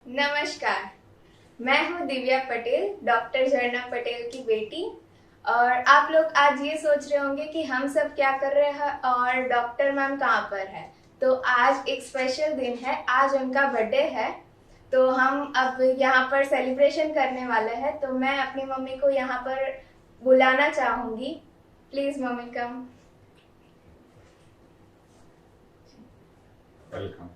नमस्कार, मैं हूँ दिव्या पटेल, डॉक्टर झरना पटेल की बेटी। और आप लोग आज ये सोच रहे होंगे कि हम सब क्या कर रहे हैं और डॉक्टर मैम कहाँ पर है। तो आज एक स्पेशल दिन है, आज उनका बर्थडे है। तो हम अब यहाँ पर सेलिब्रेशन करने वाले हैं। तो मैं अपनी मम्मी को यहाँ पर बुलाना चाहूँगी। Please mummy come. Welcome.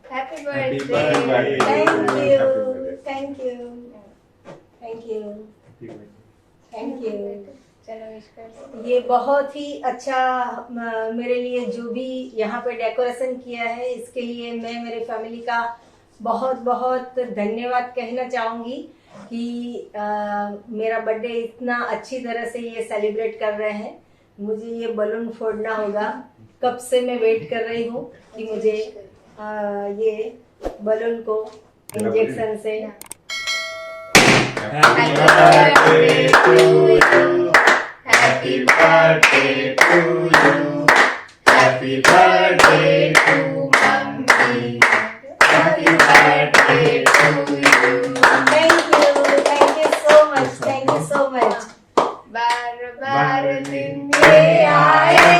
Happy Happy birthday. birthday. Thank Happy you, birthday. thank you, thank you, thank you। चलो विश कर। ये बहुत ही अच्छा मेरे लिए जो भी यहाँ पे डेकोरेशन किया है, इसके लिए मैं मेरे फैमिली का बहुत बहुत धन्यवाद कहना चाहूँगी कि मेरा बर्थडे इतना अच्छी तरह से ये सेलिब्रेट कर रहे हैं। मुझे ये बलून फोड़ना होगा, कब से मैं वेट कर रही हूँ कि मुझे ये बलून को इंजेक्शन से Happy birthday to you. Happy birthday to you. Happy birthday to mummy. Happy birthday to you. Thank you so much, thank you so much. बार बार दिन ये आए,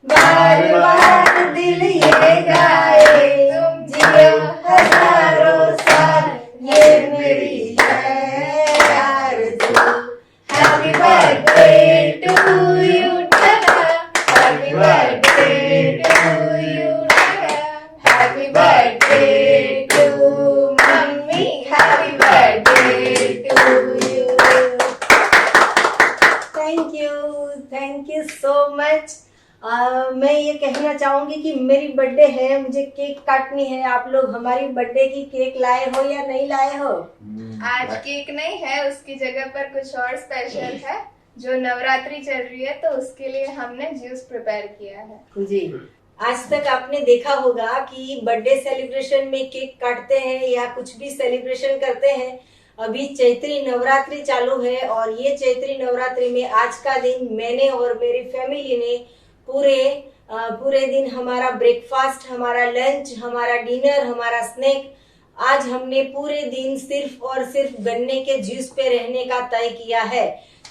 बार बार दिल ये गाए, तुम जियो हजारों साल, ये मेरी है आरज़ू। Happy birthday to you, happy birthday to you, happy birthday to mummy, happy birthday to you. Thank you so much. मैं ये कहना चाहूंगी कि मेरी बर्थडे है, मुझे केक काटनी है। आप लोग हमारी बर्थडे की केक लाए हो या नहीं लाए हो? आज केक नहीं है, उसकी जगह पर कुछ और स्पेशल है। जो नवरात्रि चल रही है तो उसके लिए हमने जूस प्रिपेयर किया है। जी, आज तक आपने देखा होगा कि बर्थडे सेलिब्रेशन में केक काटते हैं या कुछ भी सेलिब्रेशन करते हैं। अभी चैत्री नवरात्रि चालू है और ये चैत्री नवरात्रि में आज का दिन मैंने और मेरी फैमिली ने पूरे दिन हमारा ब्रेकफास्ट, हमारा लंच, हमारा डिनर, हमारा स्नैक, आज हमने पूरे दिन सिर्फ और सिर्फ गन्ने के जूस पे रहने का तय किया है।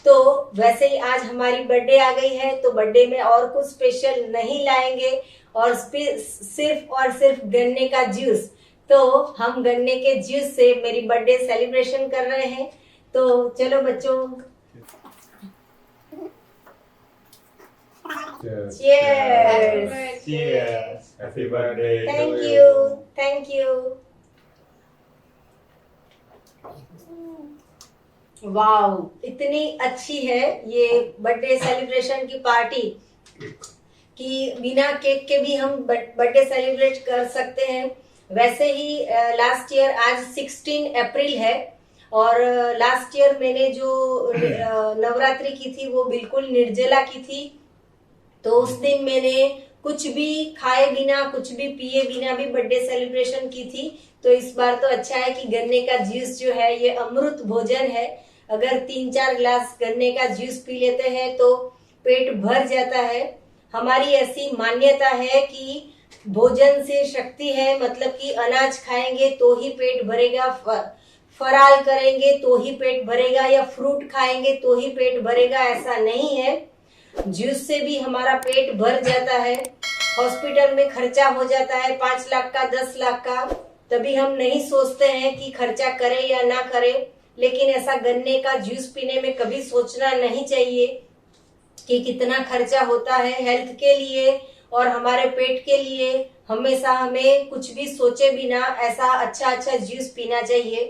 तो वैसे ही आज हमारी बर्थडे आ गई है, तो बर्थडे में और कुछ स्पेशल नहीं लाएंगे और सिर्फ और सिर्फ गन्ने का जूस। तो हम गन्ने के जूस से मेरी बर्थडे सेलिब्रेशन कर रहे हैं। तो चलो बच्चों, Cheers. Cheers. Cheers. Happy birthday to thank you. You, thank you. Wow, इतनी अच्छी है ये बर्थडे सेलिब्रेशन की पार्टी कि बिना केक के भी हम बर्थडे सेलिब्रेट कर सकते हैं। वैसे ही लास्ट ईयर आज 16 अप्रैल है और लास्ट ईयर मैंने जो नवरात्रि की थी वो बिल्कुल निर्जला की थी। तो उस दिन मैंने कुछ भी खाए बिना, कुछ भी पिए बिना भी बर्थडे सेलिब्रेशन की थी। तो इस बार तो अच्छा है कि गन्ने का जूस जो है ये अमृत भोजन है। अगर 3-4 गिलास गन्ने का जूस पी लेते हैं तो पेट भर जाता है। हमारी ऐसी मान्यता है कि भोजन से शक्ति है, मतलब कि अनाज खाएंगे तो ही पेट भरेगा, फराल करेंगे तो ही पेट भरेगा या फ्रूट खाएंगे तो ही पेट भरेगा, ऐसा नहीं है। जूस से भी हमारा पेट भर जाता है। हॉस्पिटल में खर्चा हो जाता है 5 लाख का, 10 लाख का, तभी हम नहीं सोचते हैं कि खर्चा करें या ना करें। लेकिन ऐसा गन्ने का जूस पीने में कभी सोचना नहीं चाहिए कि कितना खर्चा होता है हेल्थ के लिए और हमारे पेट के लिए। हमेशा हमें कुछ भी सोचे बिना ऐसा अच्छा जूस पीना चाहिए।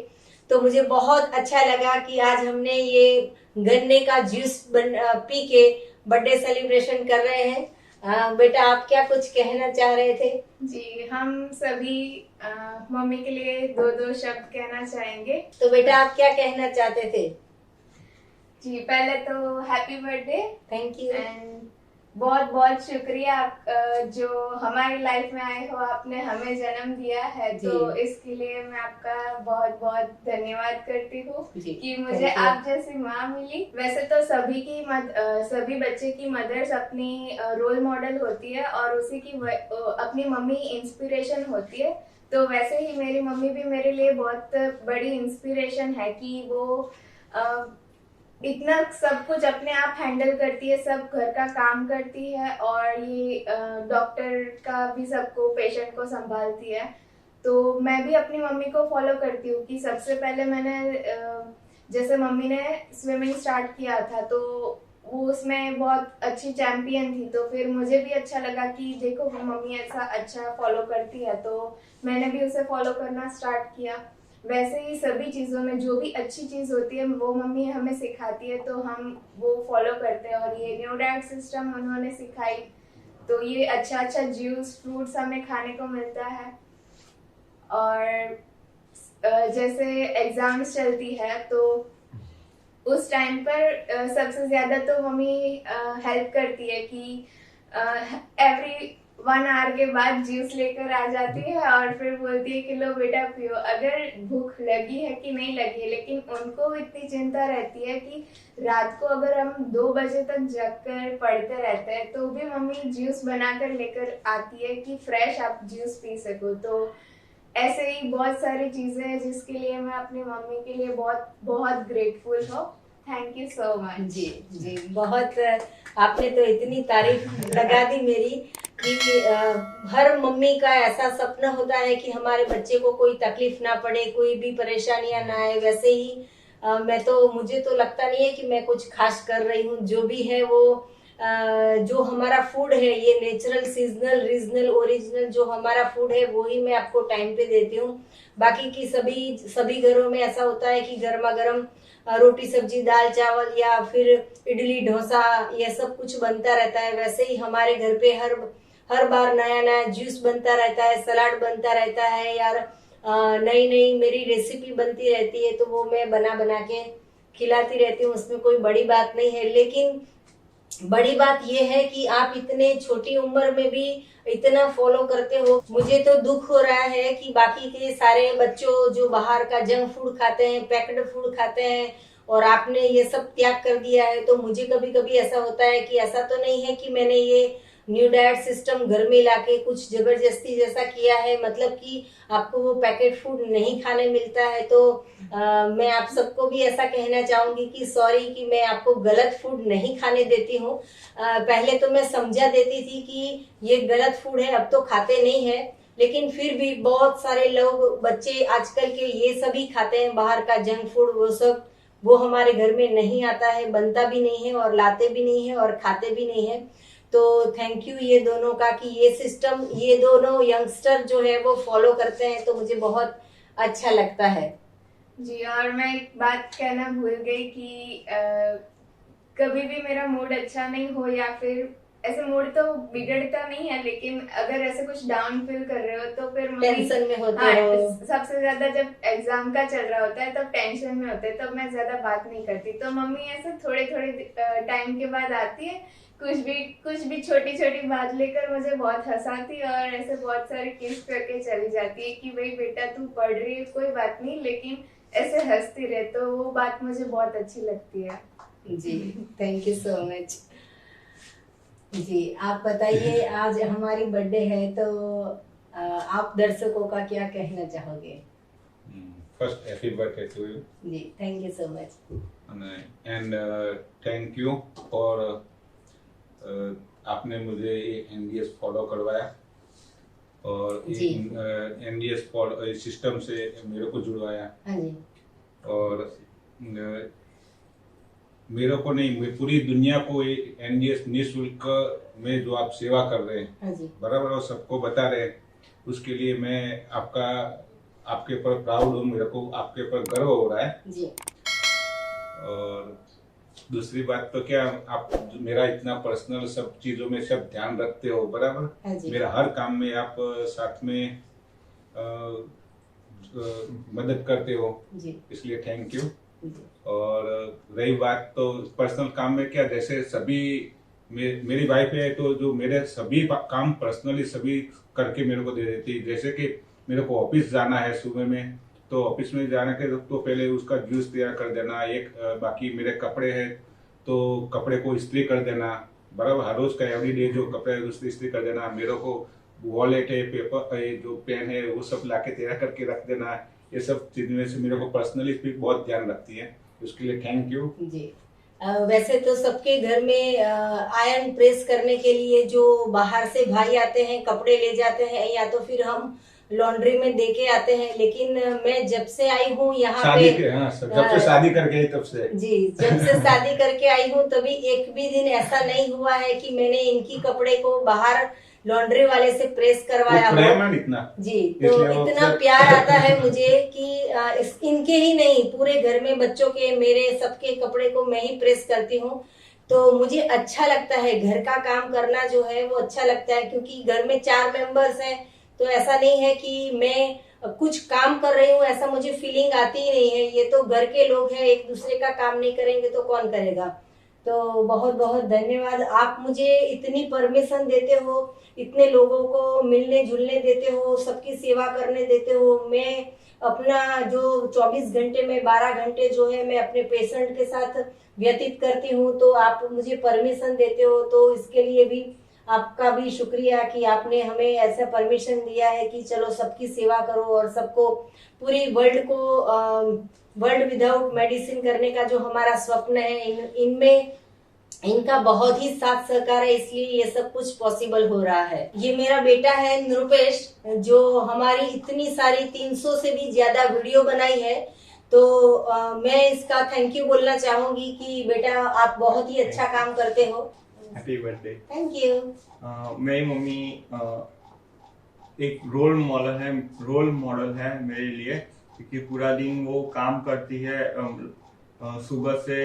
तो मुझे बहुत अच्छा लगा कि आज हमने ये गन्ने का जूस पी के बर्थडे सेलिब्रेशन कर रहे हैं। बेटा, आप क्या कुछ कहना चाह रहे थे? जी, हम सभी मम्मी के लिए 2 शब्द कहना चाहेंगे। तो बेटा, आप क्या कहना चाहते थे? जी, पहले तो happy birthday thank you. And बहुत बहुत शुक्रिया आप जो हमारी लाइफ में आए हो, आपने हमें जन्म दिया है, जी। तो इसके लिए मैं आपका बहुत बहुत धन्यवाद करती हूँ जी, कि मुझे thank you. आप जैसी माँ मिली। वैसे तो सभी बच्चे की मदर्स अपनी रोल मॉडल होती है और उसी की अपनी मम्मी इंस्पिरेशन होती है। तो वैसे ही मेरी मम्मी भी मेरे लिए बहुत बड़ी इंस्पिरेशन है कि वो अ, इतना सब कुछ अपने आप हैंडल करती है, सब घर का काम करती है और ये डॉक्टर का भी सबको पेशेंट को संभालती है। तो मैं भी अपनी मम्मी को फॉलो करती हूँ कि सबसे पहले मैंने जैसे मम्मी ने स्विमिंग स्टार्ट किया था तो वो उसमें बहुत अच्छी चैंपियन थी, तो फिर मुझे भी अच्छा लगा कि देखो मम्मी ऐसा अच्छा फॉलो करती है, तो मैंने भी उसे फॉलो करना स्टार्ट किया। वैसे ही सभी चीज़ों में जो भी अच्छी चीज़ होती है वो मम्मी हमें सिखाती है, तो हम वो फॉलो करते हैं। और ये न्यू डाइट सिस्टम उन्होंने सिखाई, तो ये अच्छा अच्छा जूस फ्रूट्स हमें खाने को मिलता है। और जैसे एग्जाम्स चलती है तो उस टाइम पर सबसे ज्यादा तो मम्मी हेल्प करती है कि एवरी 1 आवर के बाद जूस लेकर आ जाती है और फिर बोलती है कि लो बेटा पियो, अगर भूख लगी है कि नहीं लगी है। लेकिन उनको इतनी चिंता रहती है कि रात को अगर हम 2 बजे तक जगकर पढ़ते रहते हैं तो भी मम्मी जूस बनाकर लेकर आती है कि फ्रेश आप जूस पी सको। तो ऐसे ही बहुत सारी चीजें हैं जिसके लिए मैं अपनी मम्मी के लिए बहुत बहुत ग्रेटफुल हूँ। Thank you so much. जी जी, बहुत आपने तो इतनी तारीफ लगा दी मेरी कि हर मम्मी का ऐसा सपना होता है कि हमारे बच्चे को कोई तकलीफ ना पड़े, कोई भी परेशानियां ना आए। वैसे ही मुझे तो लगता नहीं है कि मैं कुछ खास कर रही हूँ। जो भी है वो जो हमारा फूड है, ये नेचुरल सीजनल रीजनल ओरिजिनल जो हमारा फूड है वो ही मैं आपको टाइम पे देती हूँ। बाकी की सभी घरों में ऐसा होता है कि गर्मा गर्म रोटी सब्जी दाल चावल या फिर इडली डोसा ये सब कुछ बनता रहता है। वैसे ही हमारे घर पे हर बार नया नया जूस बनता रहता है, सलाद बनता रहता है यार, नई नई मेरी रेसिपी बनती रहती है, तो वो मैं बना बना के खिलाती रहती हूँ। उसमें कोई बड़ी बात नहीं है। लेकिन बड़ी बात यह है कि आप इतने छोटी उम्र में भी इतना फॉलो करते हो। मुझे तो दुख हो रहा है कि बाकी के सारे बच्चों जो बाहर का जंक फूड खाते हैं, पैक्ड फूड खाते हैं, और आपने ये सब त्याग कर दिया है। तो मुझे कभी कभी ऐसा होता है कि ऐसा तो नहीं है कि मैंने ये न्यू डाइट सिस्टम घर में लाके कुछ जबरदस्ती जैसा किया है, मतलब कि आपको वो पैकेट फूड नहीं खाने मिलता है। तो मैं आप सबको भी ऐसा कहना चाहूंगी कि सॉरी कि मैं आपको गलत फूड नहीं खाने देती हूँ। पहले तो मैं समझा देती थी कि ये गलत फूड है, अब तो खाते नहीं है। लेकिन फिर भी बहुत सारे लोग बच्चे आजकल के ये सभी खाते हैं बाहर का जंक फूड, वो सब वो हमारे घर में नहीं आता है, बनता भी नहीं है और लाते भी नहीं है और खाते भी नहीं है। तो थैंक यू ये दोनों का कि ये सिस्टम ये दोनों यंगस्टर जो है वो फॉलो करते हैं, तो मुझे बहुत अच्छा लगता है। जी, और मैं एक बात कहना भूल गई कि कभी भी मेरा मूड अच्छा नहीं हो या फिर ऐसे मूड तो बिगड़ता नहीं है, लेकिन अगर ऐसे कुछ डाउन फील कर रहे हो तो फिर टेंशन में होते हाँ, हो। सबसे ज्यादा जब एग्जाम का चल रहा होता है तब टेंशन में होते हैं, तब मैं ज्यादा बात नहीं करती। तो मम्मी ऐसे थोड़े थोड़े टाइम के बाद आती है, कुछ भी छोटी छोटी बात लेकर मुझे बहुत हंसाती और ऐसे बहुत सारी किस करके चली जाती है कि भाई बेटा तू पढ़ रही है कोई बात नहीं, लेकिन ऐसे हंसती रहे। तो वो बात मुझे बहुत अच्छी लगती है। जी, थैंक यू सो मच। जी, आप बताइए, आज हमारी बर्थडे है तो आप दर्शकों का क्या कहना चाहोगे? First, happy birthday to you. जी, thank you so much. And thank you for आपने मुझे ये NDS फॉलो करवाया और जी। NDS सिस्टम से मेरे को जुड़वाया। हाँ जी। और मेरे को नहीं, मैं पूरी दुनिया को NDS निःशुल्क में जो आप सेवा कर रहे हैं, हाँ जी। बराबर और सबको बता रहे हैं, उसके लिए मैं आपके ऊपर प्राउड हूँ, मेरे को आपके ऊपर गर्व हो रहा है। जी। और दूसरी बात तो क्या, आप मेरा इतना पर्सनल सब चीजों में सब ध्यान रखते हो, बराबर। हाँ जी। मेरा हर काम में आप साथ में मदद करते हो, जी। इसलिए थैंक यू। जी। और रही बात तो पर्सनल काम में क्या, जैसे सभी मेरी वाइफ है तो जो मेरे सभी काम पर्सनली सभी करके मेरे को दे देती है। जैसे कि मेरे को ऑफिस जाना है सुबह में, तो ऑफिस में जाने के तो पहले उसका जूस तैयार कर देना, बाकी मेरे कपड़े हैं तो कपड़े को इस्त्री कर देना, बराबर हर रोज का एवरीडे जो कपड़े है उसकी इस्त्री कर देना। मेरे को वॉलेट है, पेपर है, जो पेन है वो सब लाके तैयार करके रख देना। ये सब चीजें से मेरे को पर्सनली बहुत ध्यान रखती है, उसके लिए थैंक यू जी। वैसे तो सबके घर में आयरन प्रेस करने के लिए जो बाहर से भाई आते हैं कपड़े ले जाते हैं, या तो फिर हम लॉन्ड्री में दे के आते हैं। लेकिन मैं जब से आई हूँ यहाँ पे, जब से शादी करके आई तब से जी, जब से शादी करके आई हूँ तभी एक भी दिन ऐसा नहीं हुआ है कि मैंने इनकी कपड़े को बाहर लॉन्ड्री वाले से प्रेस करवाया हो। इतना जी, तो इतना प्यार आता है मुझे कि इनके ही नहीं पूरे घर में बच्चों के, मेरे सबके कपड़े को मैं ही प्रेस करती हूँ। तो मुझे अच्छा लगता है, घर का काम करना जो है वो अच्छा लगता है, क्योंकि घर में 4 मेंबर्स हैं। तो ऐसा नहीं है कि मैं कुछ काम कर रही हूँ, ऐसा मुझे फीलिंग आती ही नहीं है। ये तो घर के लोग हैं, एक दूसरे का काम नहीं करेंगे तो कौन करेगा। तो बहुत बहुत धन्यवाद, आप मुझे इतनी परमिशन देते हो, इतने लोगों को मिलने जुलने देते हो, सबकी सेवा करने देते हो। मैं अपना जो 24 घंटे में 12 घंटे जो है मैं अपने पेशेंट के साथ व्यतीत करती हूँ, तो आप मुझे परमिशन देते हो, तो इसके लिए भी आपका भी शुक्रिया कि आपने हमें ऐसा परमिशन दिया है कि चलो सबकी सेवा करो और सबको, पूरी वर्ल्ड को वर्ल्ड विदाउट मेडिसिन करने का जो हमारा स्वप्न है, इनमें इनका बहुत ही साथ सहकार है, इसलिए ये सब कुछ पॉसिबल हो रहा है। ये मेरा बेटा है नृपेश, जो हमारी इतनी सारी 300 से भी ज्यादा वीडियो बनाई है। तो मैं इसका थैंक यू बोलना चाहूंगी कि बेटा आप बहुत ही अच्छा काम करते हो। Happy birthday. Thank you. मेरी मम्मी एक रोल मॉडल है मेरे लिए, क्योंकि पूरा दिन वो काम करती है। सुबह से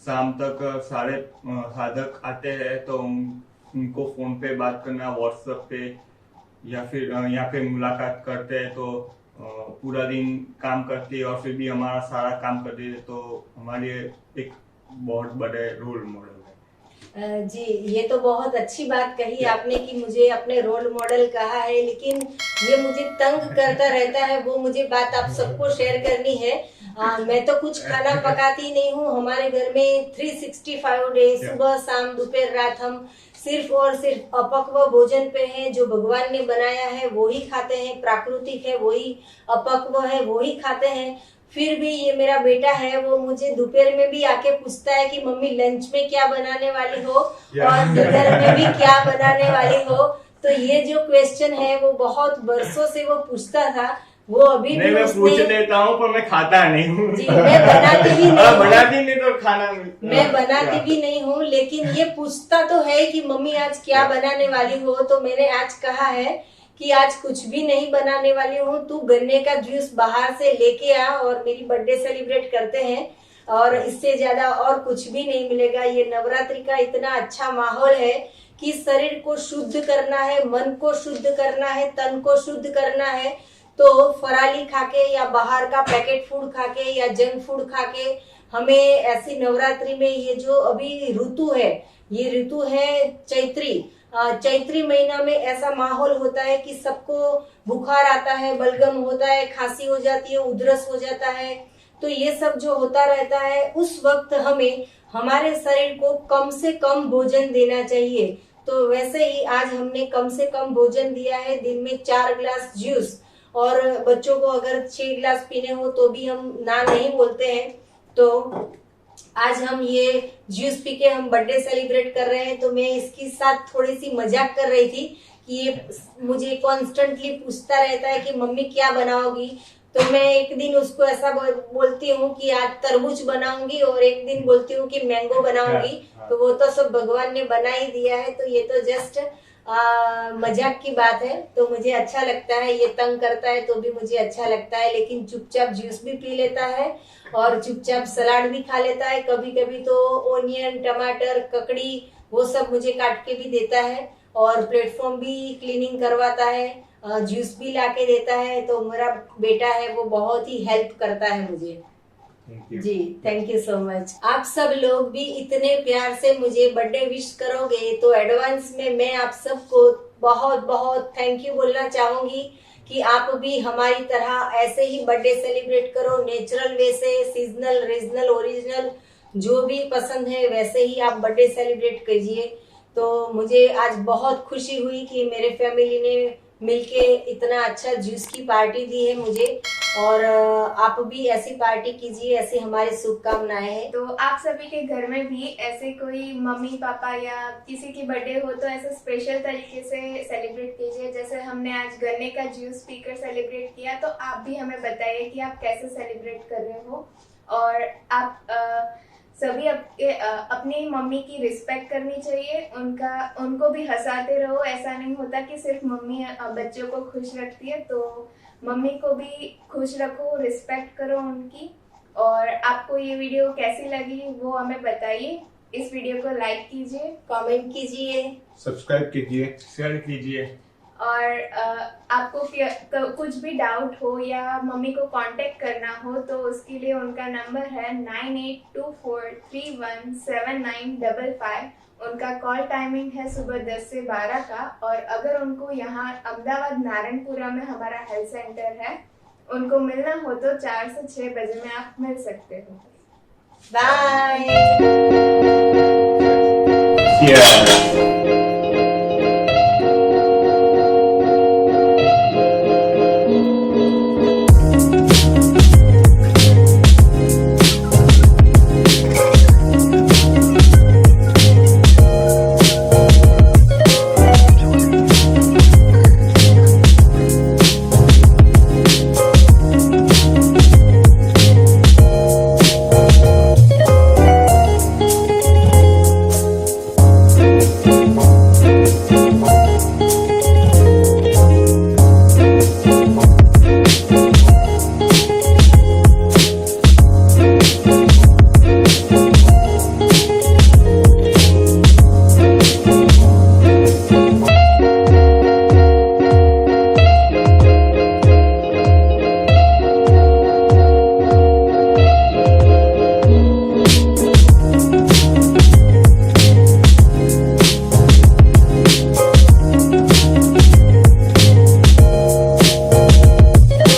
शाम तक सारे साधक आते हैं तो उनको फोन पे बात करना, व्हाट्सएप पे या फिर यहाँ पे मुलाकात करते हैं, तो पूरा दिन काम करती है और फिर भी हमारा सारा काम करती है। तो हमारे एक बहुत बड़े रोल मॉडल है। जी, ये तो बहुत अच्छी बात कही आपने कि मुझे अपने रोल मॉडल कहा है, लेकिन ये मुझे तंग करता रहता है, वो मुझे बात आप सबको शेयर करनी है। मैं तो कुछ खाना पकाती नहीं हूँ। हमारे घर में 365 डे, सुबह शाम दोपहर रात हम सिर्फ और सिर्फ अपक्व भोजन पे हैं। जो भगवान ने बनाया है वो ही खाते हैं, प्राकृतिक है वही, अपक्व है वो ही खाते हैं। फिर भी ये मेरा बेटा है, वो मुझे दोपहर में भी आके पूछता है कि मम्मी लंच में क्या बनाने वाली हो और डिनर में भी क्या बनाने वाली हो। तो ये जो क्वेश्चन है वो बहुत बरसों से वो पूछता था, वो अभी नहीं, मैं पूछ लेता हूँ पर मैं खाता नहीं हूँ। जी, मैं बनाती भी नहीं, बनाती नहीं तो खाना मैं बनाती भी नहीं हूँ, लेकिन ये पूछता तो है कि मम्मी आज क्या बनाने वाली हो। तो मैंने आज कहा है कि आज कुछ भी नहीं बनाने वाली हूँ, तू गन्ने का जूस बाहर से लेके आ और मेरी बर्थडे सेलिब्रेट करते हैं, और इससे ज्यादा और कुछ भी नहीं मिलेगा। ये नवरात्रि का इतना अच्छा माहौल है कि शरीर को शुद्ध करना है, मन को शुद्ध करना है, तन को शुद्ध करना है। तो फराली खाके या बाहर का पैकेट फूड खाके या जंक फूड खाके हमें ऐसी नवरात्रि में, ये जो अभी ऋतु है, ये ऋतु है चैत्री महीना में ऐसा माहौल होता है कि सबको बुखार आता है, बलगम होता है, खांसी हो जाती है, उधरस हो जाता है। तो ये सब जो होता रहता है, उस वक्त हमें हमारे शरीर को कम से कम भोजन देना चाहिए। तो वैसे ही आज हमने कम से कम भोजन दिया है, दिन में 4 गिलास जूस, और बच्चों को अगर 6 गिलास पीने हो तो भी हम ना नहीं बोलते हैं। तो आज हम ये जूस पी के हम बर्थडे सेलिब्रेट कर रहे हैं। तो मैं इसके साथ थोड़ी सी मजाक कर रही थी कि ये मुझे कॉन्स्टेंटली पूछता रहता है कि मम्मी क्या बनाओगी। तो मैं एक दिन उसको ऐसा बोलती हूँ कि आज तरबूज बनाऊंगी, और एक दिन बोलती हूँ कि मैंगो बनाऊंगी। तो वो तो सब भगवान ने बना ही दिया है, तो ये तो जस्ट मजाक की बात है। तो मुझे अच्छा लगता है, ये तंग करता है तो भी मुझे अच्छा लगता है, लेकिन चुपचाप जूस भी पी लेता है और चुपचाप सलाद भी खा लेता है। कभी कभी तो ओनियन, टमाटर, ककड़ी वो सब मुझे काट के भी देता है, और प्लेटफॉर्म भी क्लीनिंग करवाता है, जूस भी ला के देता है। तो मेरा बेटा है वो बहुत ही हेल्प करता है मुझे। Thank you. जी, थैंक यू सो मच। आप सब लोग भी इतने प्यार से मुझे बर्थडे विश करोगे तो एडवांस में मैं आप सबको बहुत बहुत थैंक यू बोलना चाहूंगी कि आप भी हमारी तरह ऐसे ही बर्थडे सेलिब्रेट करो, नेचुरल वे से, सीजनल, रीजनल, ओरिजिनल, जो भी पसंद है वैसे ही आप बर्थडे सेलिब्रेट कीजिए। तो मुझे आज बहुत खुशी हुई कि मेरे फैमिली ने मिलके इतना अच्छा जूस की पार्टी दी है मुझे, और आप भी ऐसी पार्टी कीजिए, ऐसी हमारी शुभकामनाएं हैं। तो आप सभी के घर में भी ऐसे कोई मम्मी पापा या किसी की बर्थडे हो तो ऐसे स्पेशल तरीके से सेलिब्रेट कीजिए। जैसे हमने आज गन्ने का जूस पीकर सेलिब्रेट किया, तो आप भी हमें बताइए कि आप कैसे सेलिब्रेट कर रहे हो। और आप सभी अपनी मम्मी की रिस्पेक्ट करनी चाहिए, उनको भी हंसाते रहो। ऐसा नहीं होता कि सिर्फ मम्मी बच्चों को खुश रखती है, तो मम्मी को भी खुश रखो, रिस्पेक्ट करो उनकी। और आपको ये वीडियो कैसी लगी वो हमें बताइए। इस वीडियो को लाइक कीजिए, कमेंट कीजिए, सब्सक्राइब कीजिए, शेयर कीजिए। और आपको कुछ भी डाउट हो या मम्मी को कांटेक्ट करना हो तो उसके लिए उनका नंबर है 9824317955। उनका कॉल टाइमिंग है सुबह 10 से 12 का। और अगर उनको यहाँ अहमदाबाद नारायणपुरा में हमारा हेल्थ सेंटर है, उनको मिलना हो तो 4 से 6 बजे में आप मिल सकते हो। बाय। Yeah.